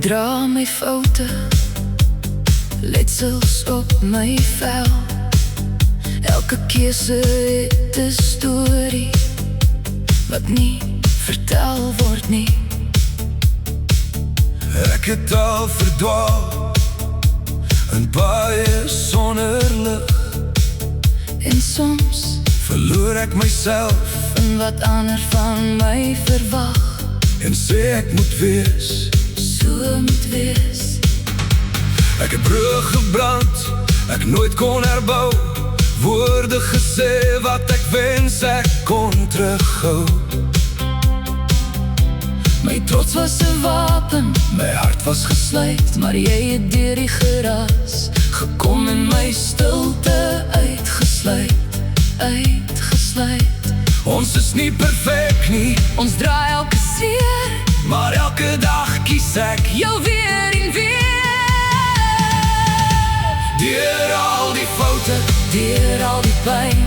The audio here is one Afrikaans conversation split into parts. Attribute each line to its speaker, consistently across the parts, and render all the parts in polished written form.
Speaker 1: dra my foute, letsels op my vel. Elke keuse het 'n storie wat nie vertel word nie.
Speaker 2: Ek het al verdwaal in baie sonder lig,
Speaker 1: En soms
Speaker 2: verloor ek myself
Speaker 1: in wat ander van my verwag.
Speaker 2: en sê ek moet wees.
Speaker 1: So moet wees.
Speaker 2: Ek het brug gebrand, ek nooit kon herbou, woorde gesê wat ek wens ek kon terughou.
Speaker 1: My trots was 'n wapen,
Speaker 2: My hart was
Speaker 1: sluit, maar jy het deur die geraas gekom en my stilte uitgesluit.
Speaker 2: Ons is nie perfek nie,
Speaker 1: Ons draai elke seer,
Speaker 2: maar elke dag kies ek
Speaker 1: jou weer en weer.
Speaker 2: deur al die foute,
Speaker 1: Deur al die pyn,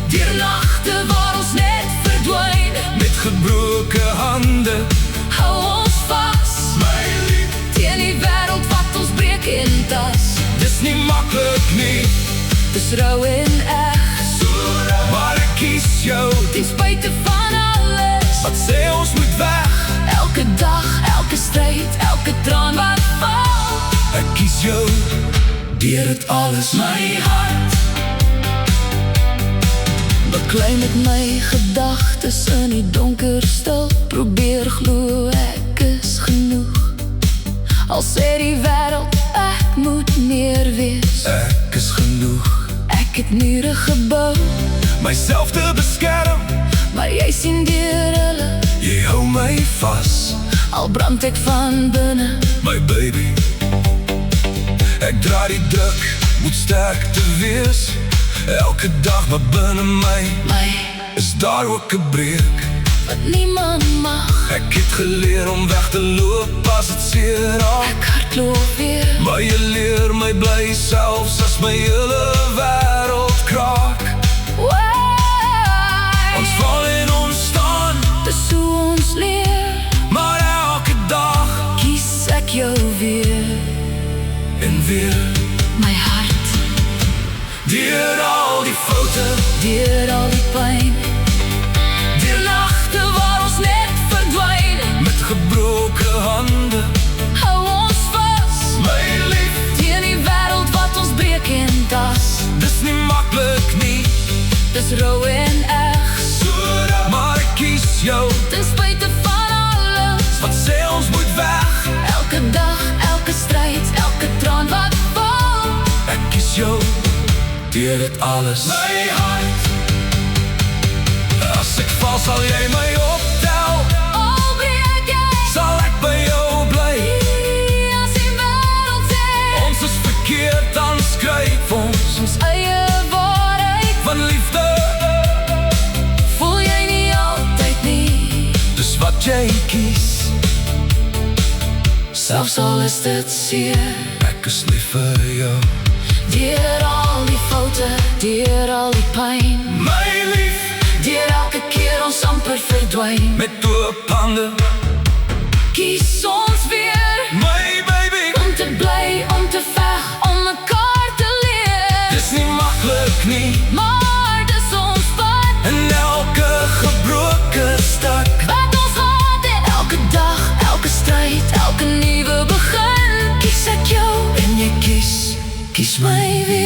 Speaker 1: deur nagte waar ons net verdwyn.
Speaker 2: met gebroke hande.
Speaker 1: Hou ons vas,
Speaker 2: My lief,
Speaker 1: teen die wêreld wat ons breek en tas.
Speaker 2: dis nie maklik nie,
Speaker 1: Dis rou en eg,
Speaker 2: maar ek kies jou.
Speaker 1: ten spyte van alles.
Speaker 2: Wat sê ons moet weg,
Speaker 1: Elke dag, elke stryd, elke traan wat val.
Speaker 2: ek kies jou deur het alles.
Speaker 1: My hart beklei met my gedagtes in die donker stil. Probeer glo ek is genoeg, al sê die wêreld ek moet meer wees.
Speaker 2: Ek is genoeg,
Speaker 1: Ek het mure gebou,
Speaker 2: myself te beskerm.
Speaker 1: maar jy sien deur hulle.
Speaker 2: Jy hou my vas,
Speaker 1: Al brand ek van binne,
Speaker 2: my baby. Ek dra die druk, moet sterk te wees. Elke dag maar binne my is daar ook 'n breek.
Speaker 1: wat niemand mag.
Speaker 2: Ek het geleer om weg te loop as het seer raak,
Speaker 1: Ek hardloop weer,
Speaker 2: maar jy leer my bly selfs as my hele wêreld kraak. Ons val en ons staan,
Speaker 1: dis hoe ons leer.
Speaker 2: maar elke dag
Speaker 1: Kies ek jou weer,
Speaker 2: en weer.
Speaker 1: my hart,
Speaker 2: Deur al die foute,
Speaker 1: deur al die pyn, deur nagte waar ons net verdwyn.
Speaker 2: met gebroke hande.
Speaker 1: Hou ons vas,
Speaker 2: My lief,
Speaker 1: teen die wêreld wat ons breek en tas.
Speaker 2: dis nie maklik nie,
Speaker 1: Dis rou en eg,
Speaker 2: maar ek kies jou.
Speaker 1: ten spyte van alles.
Speaker 2: Wat sê ons moet weg,
Speaker 1: Elke dag, elke stryd, elke traan wat val.
Speaker 2: ek kies jou deur dit alles. My hart, as ek val sal jy my optel,
Speaker 1: Al breek jy,
Speaker 2: sal ek by jou bly.
Speaker 1: as die wêreld sê
Speaker 2: Ons is verkeerd, dan skryf ons
Speaker 1: ons eie waarheid.
Speaker 2: van liefde.
Speaker 1: Voel jy nie altyd nie,
Speaker 2: Dis wat jy kies,
Speaker 1: selfs al is dit seer.
Speaker 2: ek is lief vir jou.
Speaker 1: Deur al die foute, deur al die pyn,
Speaker 2: My lief,
Speaker 1: deur elke keer ons amper verdwyn.
Speaker 2: met oop hande.
Speaker 1: Kies ons weer,
Speaker 2: My baby,
Speaker 1: om te bly, om te veg, om mekaar te leer.
Speaker 2: dis nie maklik nie,
Speaker 1: Maar dis ons pad,
Speaker 2: en elke gebroke stuk.
Speaker 1: wat ons gehad het. Elke dag, elke stryd, elke nuwe begin. Kies ek jou,
Speaker 2: En jy kies
Speaker 1: kies my weer.